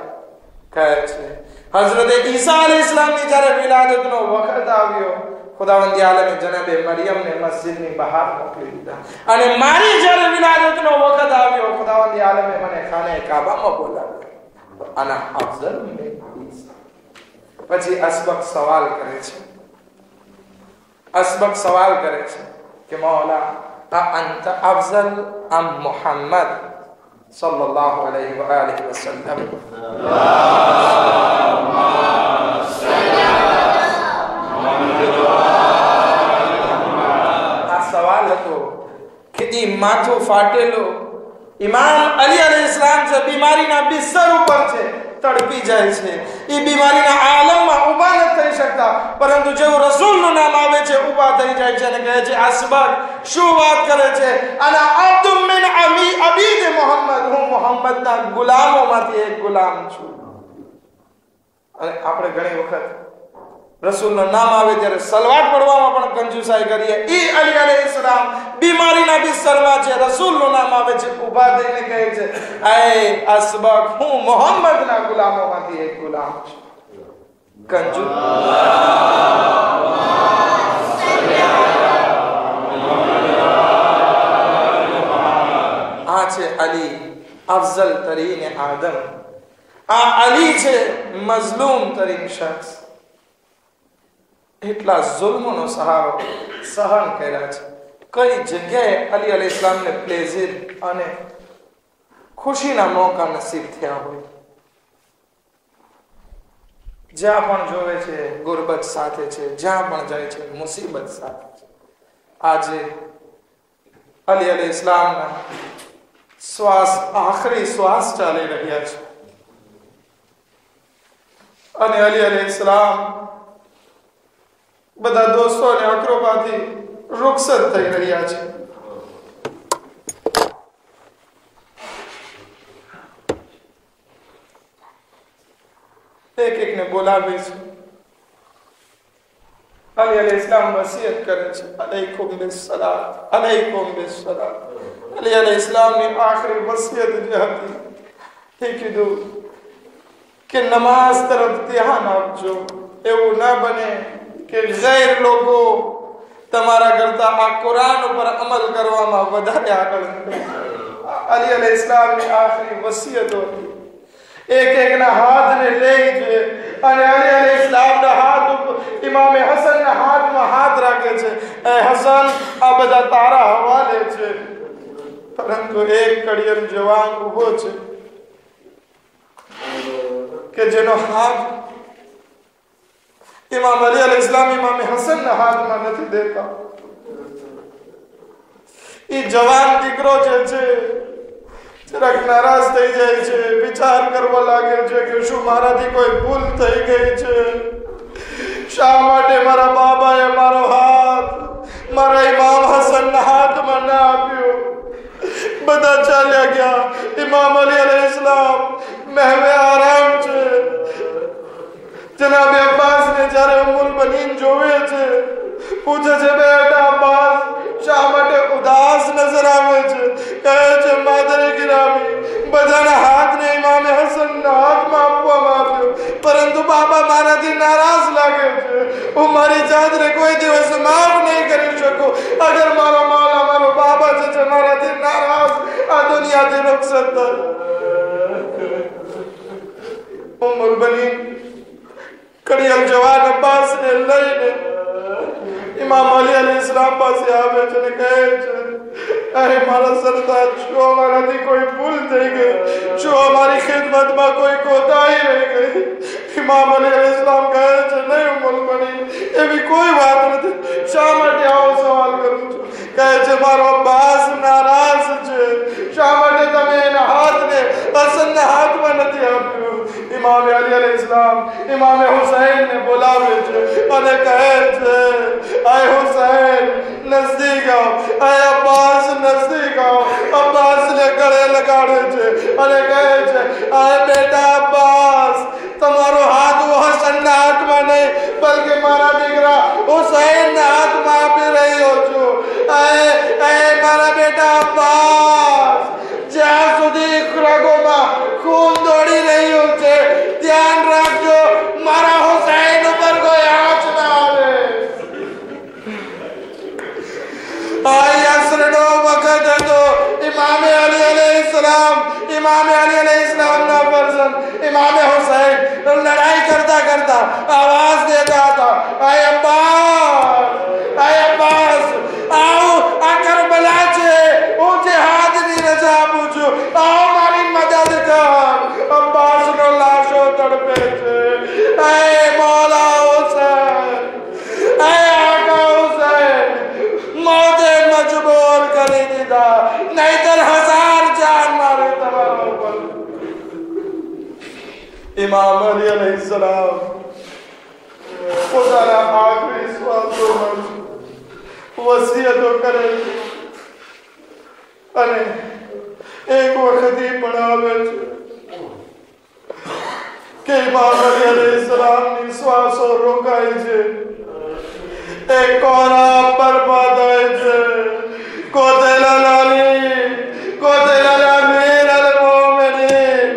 કહે છે હઝરત ઈસા અલૈહિસ્સલામની જ્યારે વિલાદતનો વખત આવ્યો, ખુદાવંદ આલમે જનાબે મરિયમને મસ્જિદની બહાર મોકલી દીધા. અને મારી જ્યારે વિલાદતનો વખત આવ્યો, ખુદાવંદ આલમે મને ખાને કાબામાં બોલાવ્યો. અના અફઝલ મિન ઈસા. પછી અસબક સવાલ કરે છે, અસબક સવાલ કરે છે કે મૌલા અંત અફઝલ અમ મુહમ્મદ સલ્લલ્લાહુ અલૈહિ વ આલિહિ વસલ્લમ? આ સવાલ હતો કે એ માથું ફાટેલો ઇમામ અલી અલૈહિસ્સલામ છે, બીમારીના બિસ્તર ઉપર છે, તડપી જાય છે, એ બીમારીના આલમમાં ઊભા નથી થઈ શકતા, પરંતુ જેવું રસૂલનું નામ આવે છે ઊભા થઈ જાય છે અને કહે છે અસબક શું વાત કરે છે? અના અબ્દુમ મિન અબીદ મુહમ્મદ, હું મુહમ્મદના ગુલામોમાંથી એક ગુલામ છું. અને આપણે ઘણી વખત રસૂલનું નામ આવે ત્યારે સલવાત પડવામાં પણ કંજુસાઈ કરીએ. ઈ અલી અલૈહિસ્સલામ બીમારીના બિસ્તરમાં છે, રસૂલનું નામ આવે છે, ઊભા થઈને કહે છે એ અસબક હું મુહમ્મદના ગુલામોમાંથી એક ગુલામ છું. કંજુ આ છે અલી અફઝલ તરીન આદમ. આ અલી છે મઝલૂમ તરીન શખ્સ. એટલા જુલ્મનો સહારો સહન કર્યા છે. કઈ જગ્યાએ અલી અલૈહિસ્સલામને પ્લેઝર અને ખુશીના મોકા નસીબ થયા હોય. જ્યાં પણ જોવે છે ગુરબત સાથે છે, જ્યાં પણ જાય છે મુસીબત સાથે છે. આજે અલી અલૈહિસ્સલામના શ્વાસ આખરી શ્વાસ ચાલી રહ્યા છે અને અલી અલૈહિસ્સલામ બધા દોસ્તો અને અકરોબાથી રૂખસત થઈ રહ્યા છે. એક એકને બોલાવે છે. અલી અલૈહિસ્સલામ વસિયત કરે છે અલૈકુમ બિસ્સલાત, અલૈકુમ બિસ્સલાત. અલી અલૈહિસ્સલામની આખરી વસિયત જે હતી એ કીધું કે નમાઝ તરફ ધ્યાન આપજો. એવું ના બને કે ગૈર લોકો તમારા કરતા આ કુરાન ઉપર અમલ કરવામાં વધારે આગળ નીકળે. અલી અલૈહિસ્સલામની આખરી વસિયત હતી. એક એકના હાથને લઈ છે અને અલી અલૈહિસ્સલામના હાથ ઉપર ઇમામે હસનના હાથમાં હાથ રાખે છે. એ હસન, આ બધા તારા હવાલે છે. પરંતુ એક કડિયર જવાન ઉભો છે કે જેનો હાથ ઇમામ અલી અલૈહિસ્સલામ ઇમામ હસનના હાથમાં નથી દેતા. એ જવાન દીકરો જે છે જરાક નારાજ થઈ જાય છે, વિચાર કરવા લાગે છે કે શું મારાથી કોઈ ભૂલ થઈ ગઈ છે? શા માટે મારા બાબાએ મારો હાથ મારા ઇમામ હસનના હાથમાં ના આપ્યો? બધા ચાલ્યા ગયા. ઇમામ અલી અલૈહિસ્સલામ મહેવે આરામ છે. જનાબે અબ્બાસને જ્યારે ઉમ્મુલ બનીન જોવે છે, પૂછે છે, બેટા અબ્બાસ શા માટે ઉદાસ નજર આવે છે? કહે છે, માદરે ગિરામી, બધાના હાથને ઇમામે હસનના હાથમાં આપવામાં આવ્યો, પરંતુ બાબા મારાથી નારાજ લાગે છે. હું મારી જાતને કોઈ દિવસ માફ નહીં કરી શકું. અગર મારો મૌલા મારો બાબા જે છે મારાથી નારાજ આ દુનિયાથી રૂખસત થાય. ઉમ્મુલ બનીન કડિયલ જવાન અબ્બાસને લઈને ઇમામ અલી અલૈહિસ્સલામ પાસે આવે છે અને કહે છે, અરે મારા સરદાર, શું અમારાથી કોઈ ભૂલ થઈ ગઈ? શું અમારી ખિદમતમાં કોઈ કોતાહી રહી ગઈ? ઇમામ અલી અલૈહિસ્સલામ કહે છે, નહીં ઉમ્મુલ બનીન, એવી કોઈ વાત નથી. શા માટે આવો સવાલ કરું છું? કહે છે, મારો અબ્બાસ નારાજ છે. શા માટે તમે એના હાથને હસનના હાથમાં નથી આપ્યું? ઇમામ અલી અલૈહિસ્સલામ ઇમામ હુસૈનને બોલાવે છે અને કહે છે, આય હુસૈન નજદીક આવો, આય અબ્બાસ નજદીક આવો. અબ્બાસને ગળે લગાડે છે અને કહે છે, આય બેટા અબ્બાસ, તમારો હાથ હસનના હાથમાં નહીં બલકે મારા દીકરા હુસૈનના હાથમાં આપી રહ્યો છું. આય મારા બેટા અબ્બાસ, જ્યાં સુધી રગોમાં ખૂન દોડી રહ્યું છે ધ્યાન રાખજો મારા હુસૈન ઉપર કોઈ આંચ ના આવે. અસરનો વખત હતો. ઇમામે અલી અલૈહિસ્સલામના ફરઝંદ ઇમામે હુસૈન લડાઈ કરતા કરતા આવાજ દેતા હતા, આય અબ્બાસ, આવો, આ કરબલા છે, હું જિહાદની રજા આપું છું, આવો મારી મદદ કર. અબ્બાસનો લાશો તડપે છે. આય મૌલા હુસૈન, આય આકા હુસૈન, મોતે મજબૂર કરી દીધા, નહીતર 1000 જાન મારે તમારા ઉપર. ઇમામ અલી અલૈહિસ્સલામ પોતાના આખરી શ્વાસોમાં વસિયતો કરે અને એક વખત પણ આવે છે કે ઇમામ અલી અલૈહિસ્સલામની શ્વાસો રોકાય છે. એક કોરા બરબાદ થાય છે. કોતેલા લાલી, કોતેલા અમીર અલ મોમિનીન,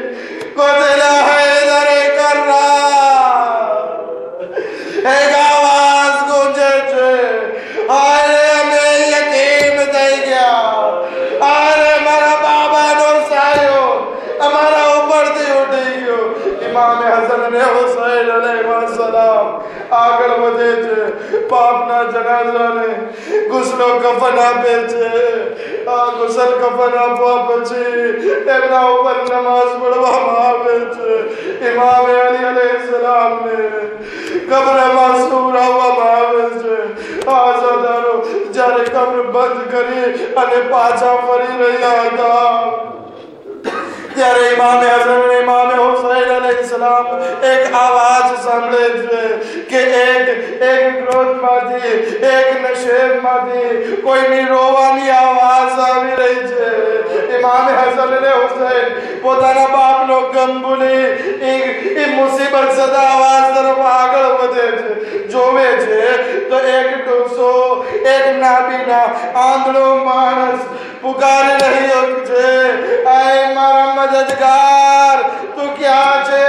કોતેલા હૈદર કર્રા. એક આવાજ ગૂંજે છે, અરે અમે યતીમ થઈ ગયા, અરે મારા બાબાનો સાયો અમારા ઉપરથી ઉઠી ગયો. ઇમામે હસન અને હુસૈન અલૈહિસ્સલામ આગળ વધે છે, બાપના જનાઝાને ગુસ્લો કફન આપે છે. આ ગુસ્લ કફન આપવા પછી એમના ઉપર નમાઝ પઢવામાં આવે છે. ઇમામે અલી અલૈહિસ્સલામને કબ્રમાં સુવડાવવામાં આવે છે. આઝાદારો જ્યારે કબ્ર બંધ કરી અને પાછા ફરી રહ્યા હતા ત્યારે ઇમામે હસન અને ઇમામે હુસૈન અલૈહિસ્સલામ એક આવાજ સાંભળે છે કે એક ક્રોધમાંથી, એક નશેબમાંથી કોઈની રોવાની આવાજ આવી રહી છે. ઇમામે હસન અને હુસૈન પોતાના બાપનો ગમ ભૂલી એ મુસીબત સદા આવાજ તરફ આગળ વધે છે. જોવે છે તો એક ડોસો, એક નાબીના આંધળો માણસ પુકારી રહ્યો છે, આય મારા મદદગાર, તું ક્યાં છે?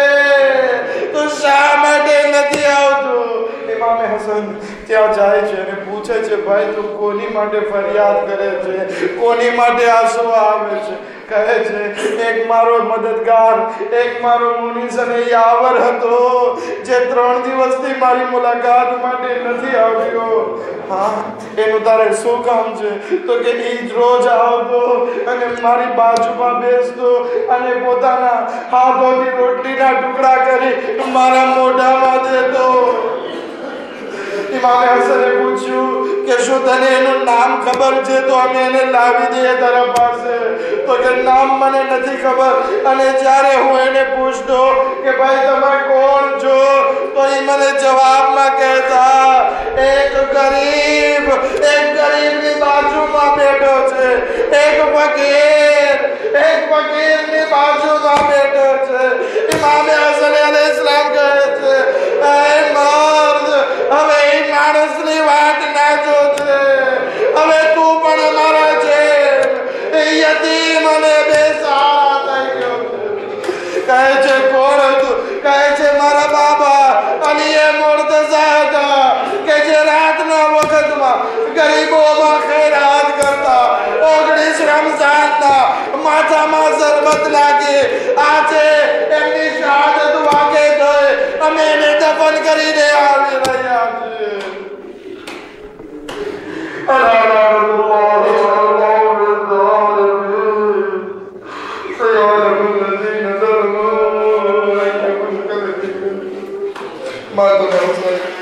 તું શા માટે નથી આવતો? ઇમામે હસન ત્યાં જાય છે અને પૂછે છે, ભાઈ તું કોની માટે ફરિયાદ કરે છે? કોની માટે આંસુ આવે છે? કહે છે, એક મારો મદદગાર, એક મારો મુનીસ અને યાવર હતો જે 3 દિવસથી મારી મુલાકાત માટે નથી આવ્યો. હા, એનું તારે શું કામ છે? તો કે એ રોજ આવતો અને મારી બાજુમાં બેસતો અને પોતાના હાથોથી રોટલીના ટુકડા કરી મારા મોઢામાં દેતો. ઇમામે હસને પૂછ્યું, કે શું તને એનું નામ ખબર છે તો અમે એને લાવી દઈએ તારા પાસે તો કે નામ મને નથી ખબર અને જ્યારે હું એને પૂછતો કે ભાઈ તમે કોણ છો તો એ મને જવાબમાં કહેતા એક ગરીબની બાજુમાં બેઠો છે એક ફકીરની બાજુમાં બેઠો છે ઇમામ હસન અલૈહિસ્સલામ કહે છે એ મર્દ હવે એ માણસની વાત ના જોજે હવે તું પણ અમારા છે યતીમ અને બેસહારા થઈ ગયો કહે છે કોણ હતું કહે છે મારા બાબા અલી મુર્તઝા હતા કે જે રાતના વખતમાં ગરીબોમાં ખૈરાત કરતા 19 રમઝાનના માથામાં શરબત લાગે આજે એમની શહાદત વાકે થઈ અમે એને દફન કરીને આવી રહ્યા છીએ Mata